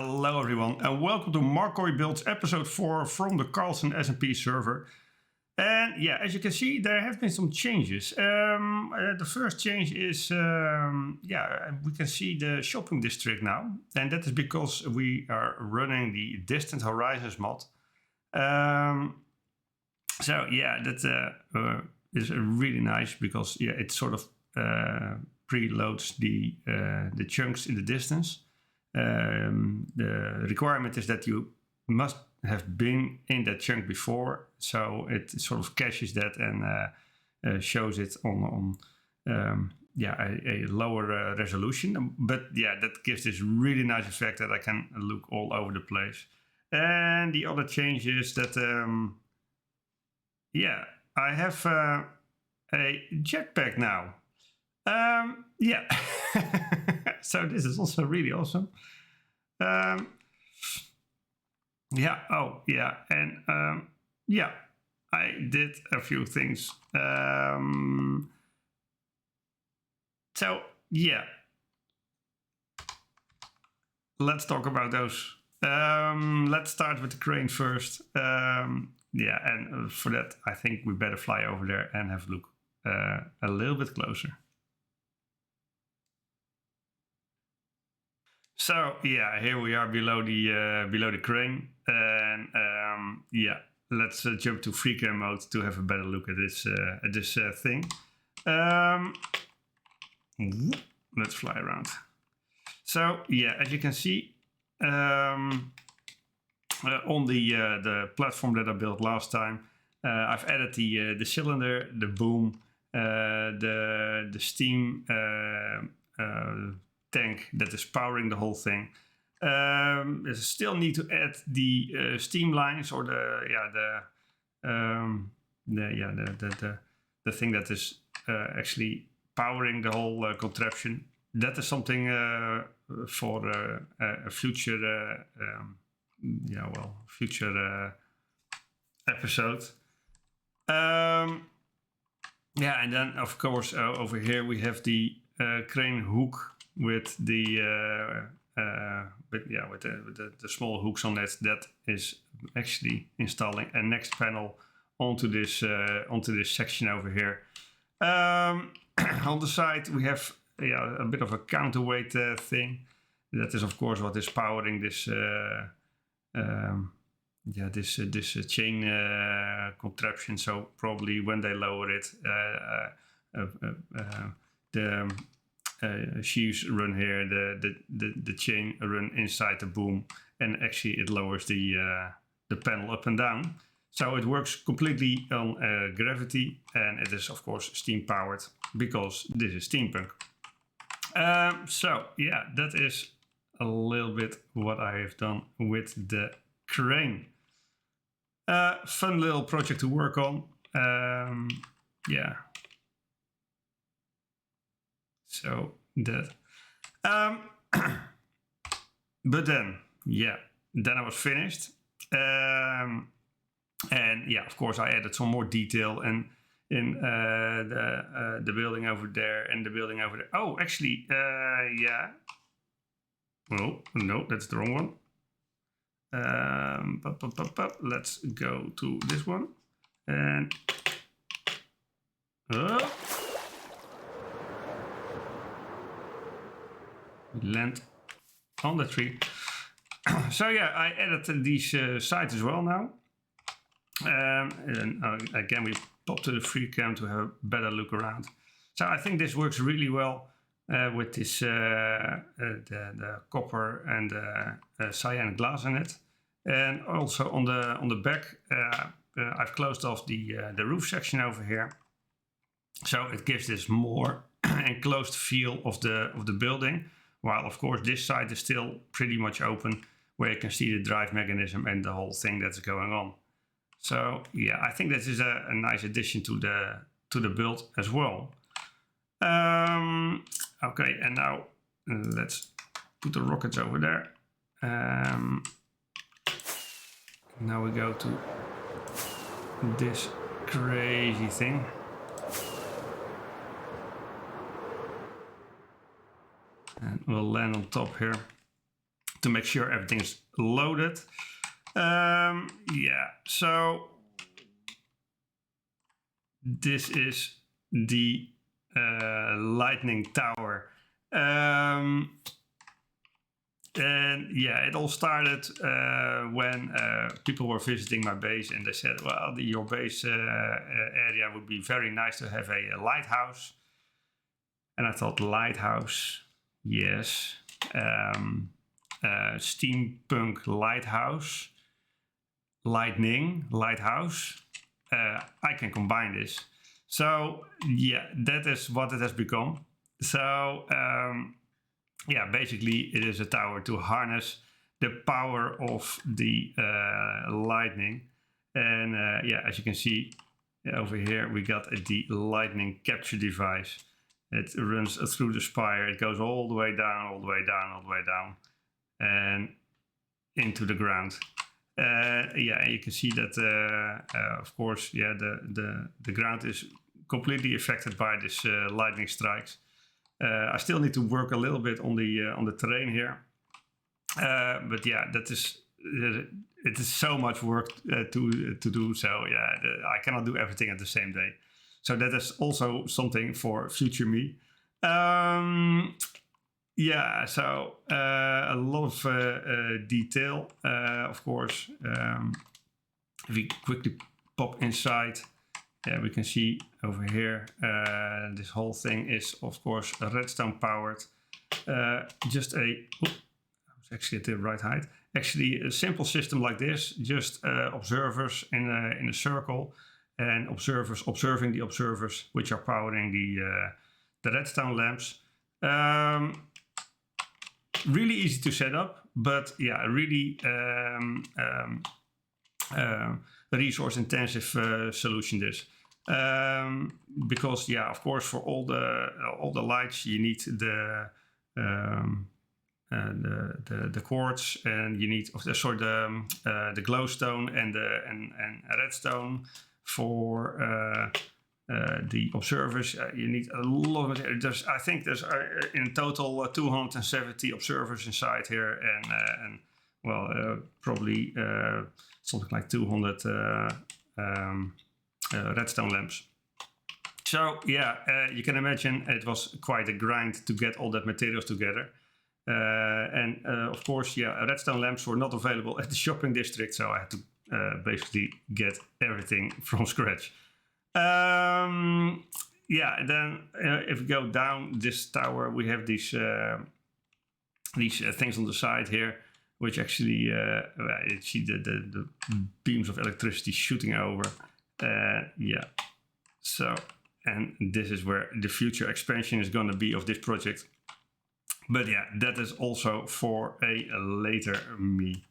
Hello everyone and welcome to Markoy Builds episode 4 from the karlssonSMP server. And yeah, as you can see, there have been some changes. The first change is, we can see the shopping district now. And that is because we are running the distant horizons mod. That is really nice because it sort of preloads the chunks in the distance. The requirement is that you must have been in that chunk before, so it sort of caches that and shows it on a lower resolution. But yeah, that gives this really nice effect that I can look all over the place. And the other change is that I have a jetpack now. So this is also really awesome. I did a few things. Let's talk about those. Let's start with the crane first. And for that, I think we better fly over there and have a look a little bit closer. So yeah, here we are below the crane, and let's jump to free cam mode to have a better look at this thing. Let's fly around. So yeah, as you can see, on the platform that I built last time, I've added the cylinder, the boom, the steam tank that is powering the whole thing. There's still need to add the steam lines or the thing that is actually powering the whole contraption. That is something for a future episode. And then of course over here we have the crane hook with the small hooks on it. That is actually installing a next panel onto this section over here. On the side we have a bit of a counterweight thing. That is of course what is powering this chain contraption. So probably when they lower it, the sheaves run here, the chain run inside the boom, and actually it lowers the panel up and down. So it works completely on gravity, and it is of course steam powered because this is steampunk. That is a little bit what I have done with the crane. Fun little project to work on. So that, but then I was finished, and of course I added some more detail in the building over there and the building over there. Oh, actually, oh no, that's the wrong one. Let's go to this one and. Land on the tree. So yeah, I added these sides as well now. Again, we pop to the free cam to have a better look around. So I think this works really well with this the copper and cyan glass in it. And also on the back, I've closed off the roof section over here. So it gives this more enclosed feel of the building. While of course this side is still pretty much open, where you can see the drive mechanism and the whole thing that's going on. So yeah, I think this is a nice addition to the build as well. Okay, and now let's put the rockets over there. Now we go to this crazy thing. And we'll land on top here. to make sure everything is loaded. Yeah, so this is the lightning tower. And yeah, it all started when people were visiting my base, and they said, well, your base area would be very nice to have a lighthouse. And I thought, lighthouse, yes. Steampunk lighthouse, lighthouse. I can combine this. So yeah, that is what it has become. So yeah, basically it is a tower to harness the power of the lightning. And yeah, as you can see over here, we got the lightning capture device. It runs through the spire. It goes all the way down, all the way down, all the way down, and into the ground. Yeah, you can see that, of course, yeah, the ground is completely affected by this lightning strikes. I still need to work a little bit on the terrain here, but yeah, that is it is so much work to do. So yeah, I cannot do everything at the same day. So that is also something for future me. Yeah, so a lot of detail, of course. If we quickly pop inside, yeah, we can see over here, this whole thing is, of course, redstone powered. Just I was actually at the right height. Actually, a simple system like this, just observers in a circle, and observers observing the observers, which are powering the redstone lamps. Really easy to set up, but yeah, really resource intensive solution this. Because yeah, of course, for all the lights you need the quartz, and you need the glowstone and redstone. For the observers, you need a lot of material. I think there's in total 270 observers inside here, and well, probably something like 200 redstone lamps. So yeah, you can imagine it was quite a grind to get all that materials together. And of course, yeah, redstone lamps were not available at the shopping district, so I had to basically get everything from scratch. Yeah, then if we go down this tower, we have these things on the side here, which actually you see the beams of electricity shooting over. Yeah, so, and this is where the future expansion is going to be of this project. But yeah, that is also for a later me.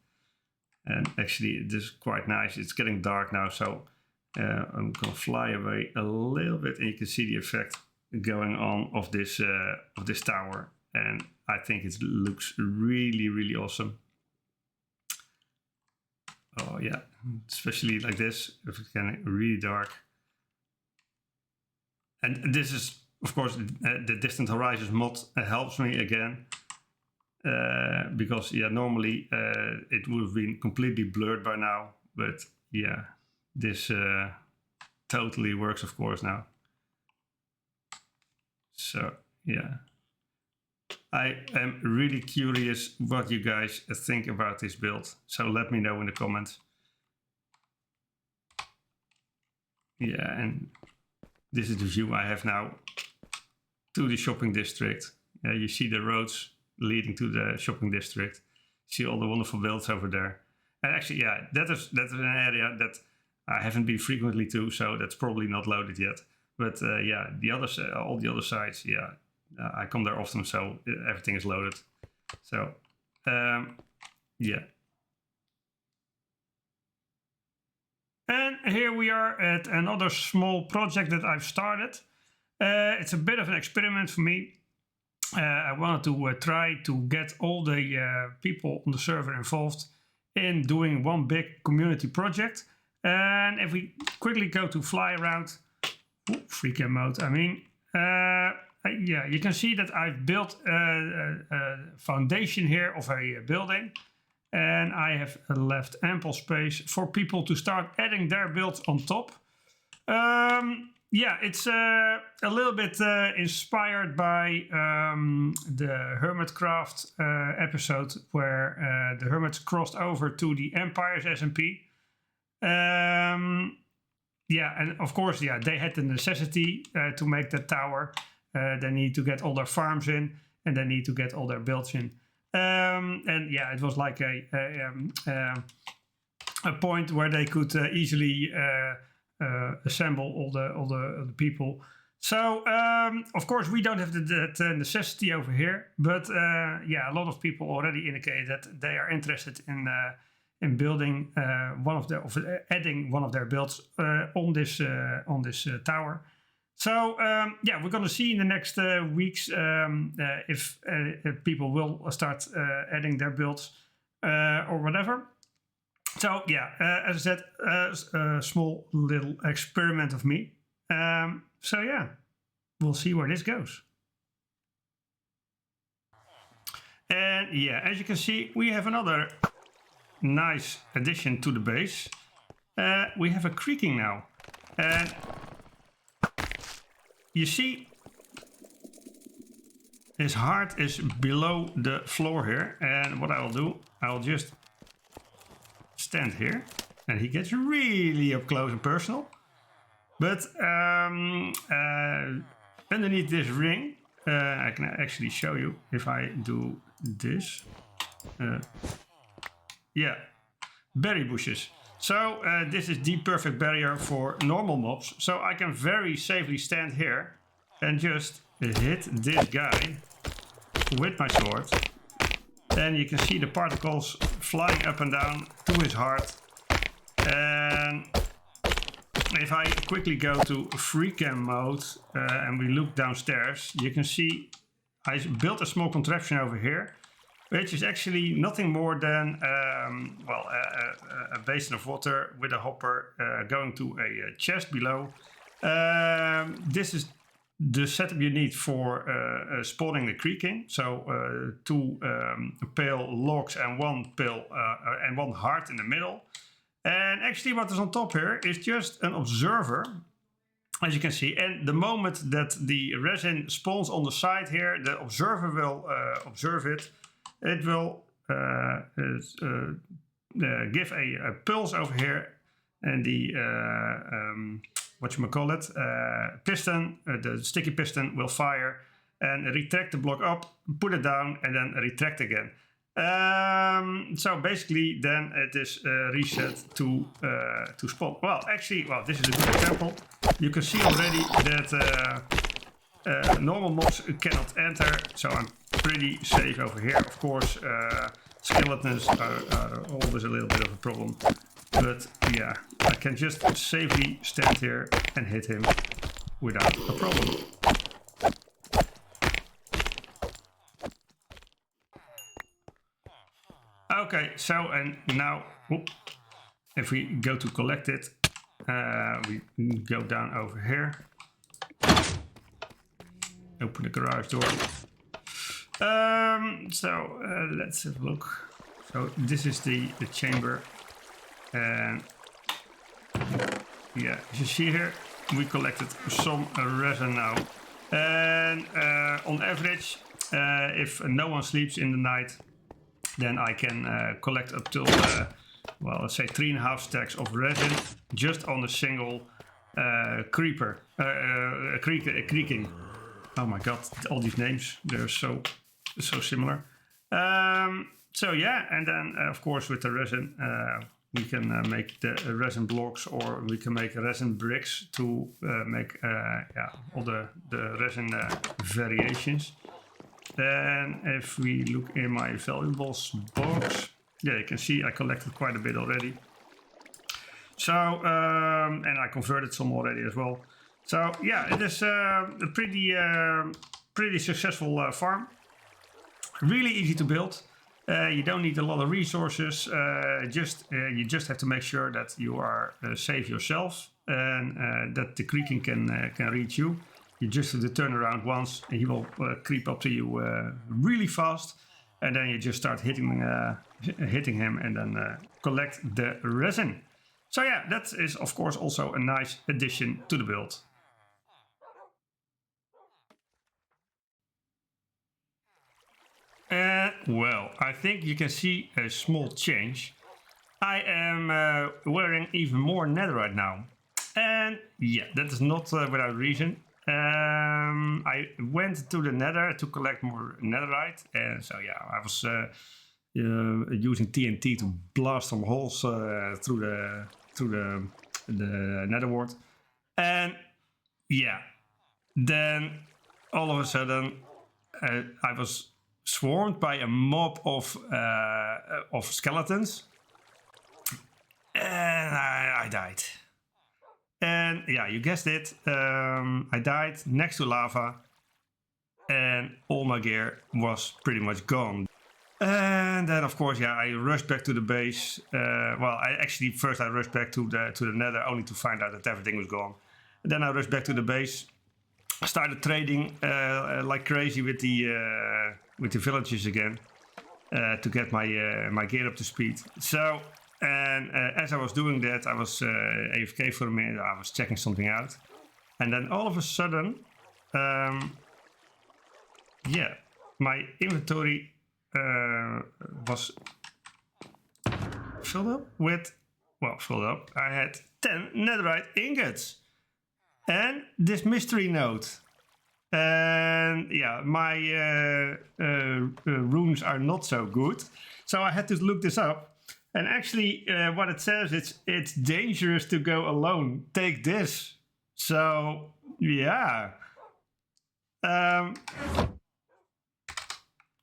And actually, this is quite nice. It's getting dark now, so I'm gonna fly away a little bit, and you can see the effect going on of this tower. And I think it looks really, really awesome. Oh yeah, especially like this, if it's getting really dark. And this is, of course, the Distant Horizons mod helps me again. Because yeah, normally it would have been completely blurred by now, but yeah, this totally works, of course, now. So yeah, I am really curious what you guys think about this build, so let me know in the comments. Yeah, and this is the view I have now to the shopping district. You see the roads leading to the shopping district. See all the wonderful builds over there. And actually, yeah, that is an area that I haven't been frequently to, so that's probably not loaded yet. But yeah, all the other sides, yeah, I come there often, so everything is loaded. So yeah. And here we are at another small project that I've started. It's a bit of an experiment for me. I wanted to try to get all the people on the server involved in doing one big community project. And if we quickly go to fly around, free cam mode, I mean, yeah, you can see that I've built a foundation here of a building, and I have left ample space for people to start adding their builds on top. Yeah, it's a little bit inspired by the Hermitcraft episode where the Hermits crossed over to the Empire's SMP. Yeah, and of course, yeah, they had the necessity to make that tower. They need to get all their farms in, and they need to get all their builds in. And yeah, it was like a point where they could easily assemble all the people. So of course we don't have that necessity over here, but yeah, a lot of people already indicated that they are interested in building adding one of their builds on this tower. So yeah, we're going to see in the next weeks if people will start adding their builds or whatever. So yeah, as I said, a small little experiment of me. So yeah, we'll see where this goes. And yeah, as you can see, we have another nice addition to the base. We have a creaking now. And you see, his heart is below the floor here. And what I will do, I'll just stand here, and he gets really up close and personal. But underneath this ring, I can actually show you if I do this. Yeah, berry bushes. So this is the perfect barrier for normal mobs. So I can very safely stand here and just hit this guy with my sword. Then you can see the particles flying up and down to his heart. And if I quickly go to free cam mode and we look downstairs, you can see I built a small contraption over here, which is actually nothing more than well, a basin of water with a hopper going to a chest below. This is the setup you need for spawning the creaking. So 2 pale logs and 1 pale and 1 heart in the middle. And actually what is on top here is just an observer, as you can see. And the moment that the resin spawns on the side here, the observer will observe it. It will give a pulse over here, and the piston, the sticky piston will fire and retract the block up, put it down, and then retract again. So basically, then it is reset to spawn. Well, actually, this is a good example. You can see already that normal mobs cannot enter, so I'm pretty safe over here. Of course, skeletons are always a little bit of a problem, but yeah, I can just safely stand here and hit him without a problem. Okay, so and now, if we go to collect it, we go down over here. Open the garage door. So let's have a look. So this is the chamber, and yeah, as you see here, we collected some resin now. And on average, if no one sleeps in the night, then I can collect up till, well, let's say 3.5 stacks of resin just on a single creeper, creaking. Oh my god, all these names, they're so similar. So yeah, and then of course with the resin, we can make the resin blocks, or we can make resin bricks to make yeah, all the resin variations. Then if we look in my valuables box, yeah, you can see I collected quite a bit already. So, and I converted some already as well. So yeah, it is a pretty successful farm. Really easy to build. You don't need a lot of resources. You just have to make sure that you are safe yourself, and that the creaking can reach you. you just have to turn around once, and he will creep up to you really fast, and then you just start hitting him, and then collect the resin. So yeah, that is of course also a nice addition to the build. Well, I think you can see a small change. I am wearing even more netherite now. And yeah, that is not without reason. I went to the nether to collect more netherite. And so yeah, I was using TNT to blast some holes through the nether wart. And yeah, then all of a sudden I was swarmed by a mob of skeletons, and I died. And yeah, you guessed it, I died next to lava, and all my gear was pretty much gone. And then of course, yeah, I rushed back to the base. Well, first I rushed back to the nether only to find out that everything was gone. And then I rushed back to the base, started trading like crazy with the villagers again to get my gear up to speed. So, and as I was doing that, I was AFK for a minute. I was checking something out, and then all of a sudden, yeah, my inventory was filled up with, well, filled up. I had 10 netherite ingots and this mystery note. And yeah, my runes are not so good, so I had to look this up. And actually, what it says, it's dangerous to go alone. Take this. So yeah,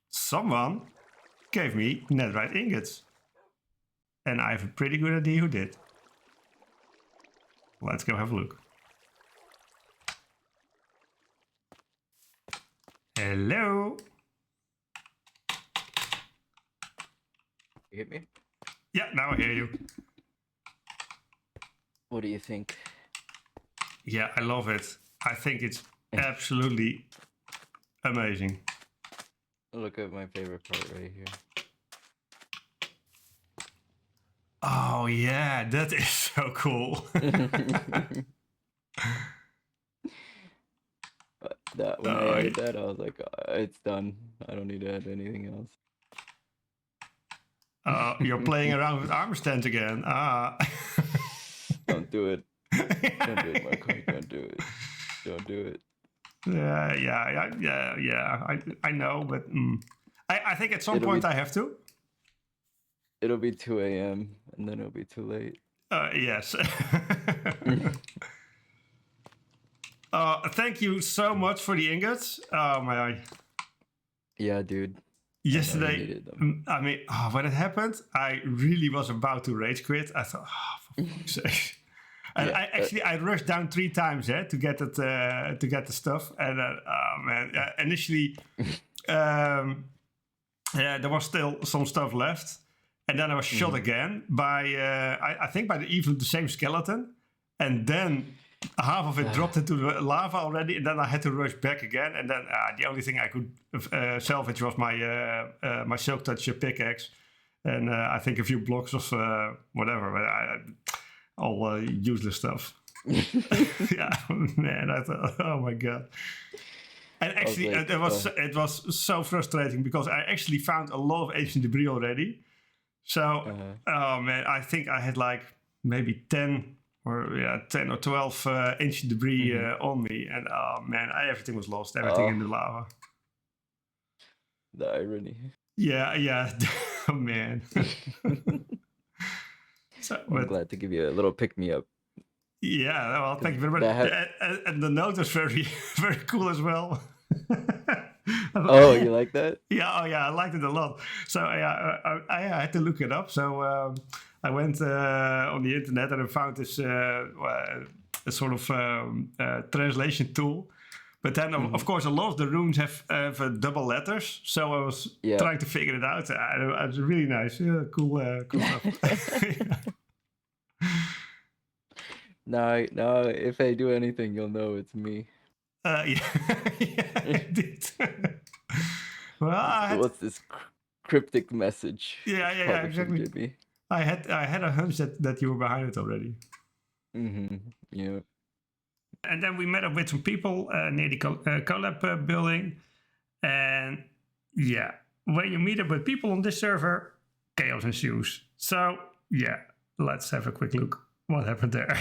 someone gave me netherite ingots, and I have a pretty good idea who did. Let's go have a look. Hello. You hit me? Yeah, now I hear you. What do you think? Yeah, I love it. I think it's absolutely amazing. Look at my favorite part right here. Oh yeah, that is so cool. When I added that, I was like, it's done. I don't need to add anything else. You're playing around with armor stands again. Don't do it. Don't do it, Markoy. Don't do it. Don't do it. Yeah. I know, but I think at some point I have to. It'll be 2 a.m. and then it'll be too late. Yes. Thank you so much for the ingots. Oh my. Yeah, dude. Yesterday, I mean, when it happened, I really was about to rage quit. I thought, for fuck's sake. And yeah, I rushed down 3 times to get it to get the stuff. And oh man, initially, there was still some stuff left, and then I was shot again by I think by even the same skeleton, and then half of it dropped into the lava already, and then I had to rush back again. And then the only thing I could salvage was my my silk touch pickaxe, and I think a few blocks of whatever, but all useless stuff. Yeah, man, I thought, oh my god. And actually, it was so frustrating because I actually found a lot of ancient debris already. So, oh man, I think I had like maybe 10 or 12 ancient debris on me, and oh man, everything was lost, everything in the lava. The irony. Yeah. Oh man. So, I'm glad to give you a little pick me up. Yeah, well, thank you very much. And the note is very, very cool as well. Oh, you like that? Yeah, I liked it a lot. So I had to look it up. So I went on the internet and I found this a sort of translation tool. But then, of course, a lot of the runes have double letters. So I was trying to figure it out. It was really nice. Yeah, cool stuff. Now, if I do anything, you'll know it's me. Yeah, yeah, indeed. Well, So what's this cryptic message? yeah, Probably from exactly. Jimmy. I had a hunch that you were behind it already. Yeah. And then we met up with some people near the collab building. And yeah, when you meet up with people on this server, chaos ensues. So yeah, let's have a quick look what happened there.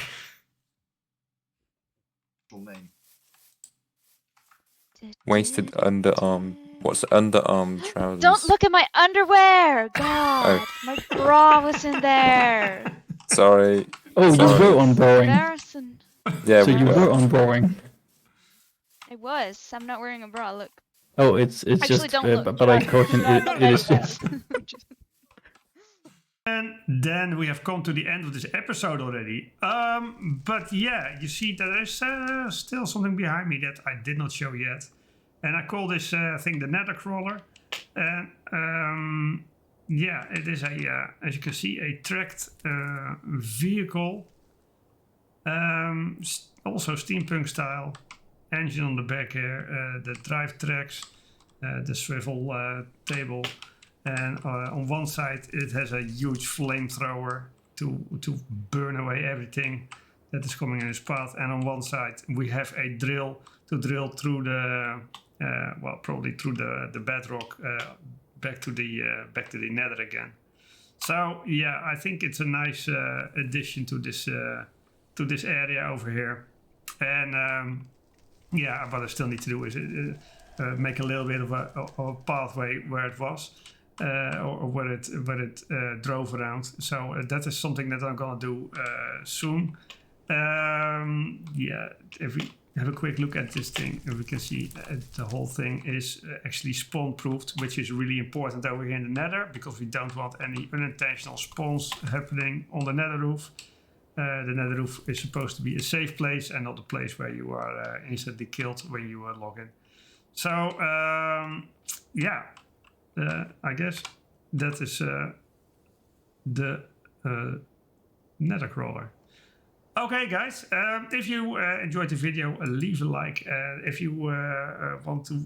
Wasted underarm. What's underarm trousers? Don't look at my underwear! God, my bra was in there. Sorry. Oh, Sorry. you were on borrowing. Embarrassing. Yeah, So we you were. were on borrowing. I was. I'm not wearing a bra. Look. Oh, it's Actually, just. don't look. But I caution it is just. And then we have come to the end of this episode already. But yeah, you see there is still something behind me that I did not show yet. And I call this thing the nether crawler. And yeah, it is a, as you can see, a tracked vehicle. Also steampunk style. Engine on the back here, the drive tracks, the swivel table. And on one side it has a huge flamethrower to burn away everything that is coming in its path. And on one side we have a drill to drill through the well, probably through the bedrock back to the nether again. So yeah, I think it's a nice addition to this area over here. And yeah, what I still need to do is make a little bit of a pathway where it was. Or where it drove around. So that is something that I'm gonna do soon. Yeah, if we have a quick look at this thing, we can see the whole thing is actually spawn proofed, which is really important over here in the nether, because we don't want any unintentional spawns happening on the nether roof. The nether roof is supposed to be a safe place and not a place where you are instantly killed when you log in. So yeah. I guess that is the nether crawler. Okay, guys, if you enjoyed the video, leave a like. If you want to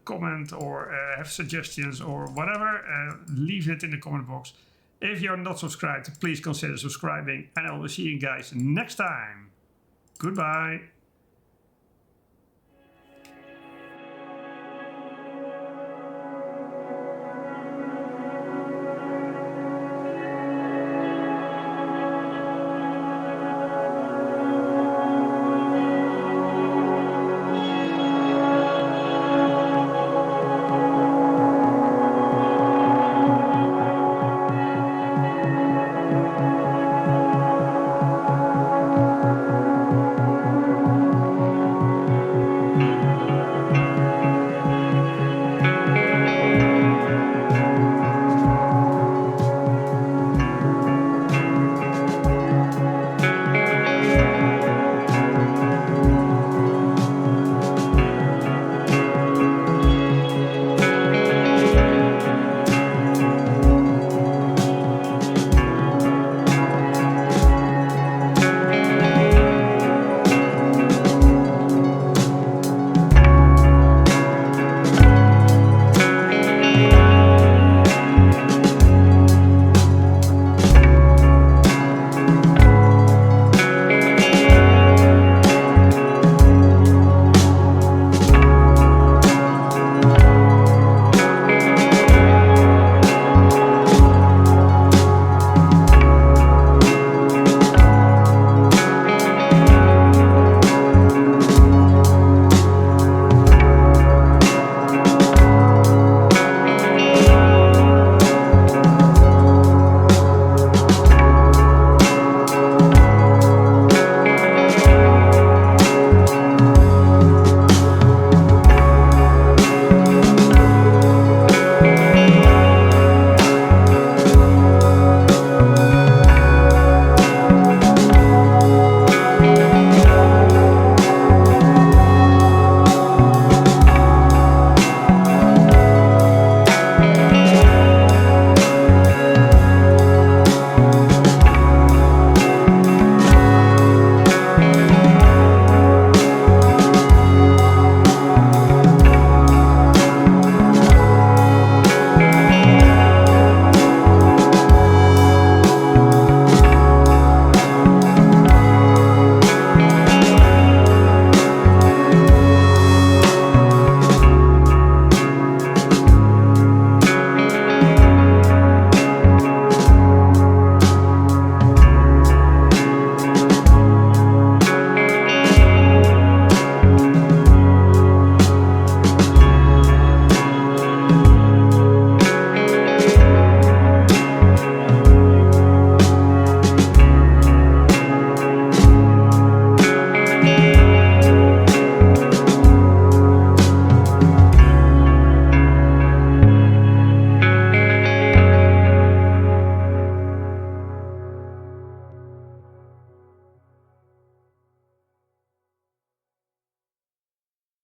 comment or have suggestions or whatever, leave it in the comment box. If you're not subscribed, please consider subscribing, and I will see you guys next time. Goodbye.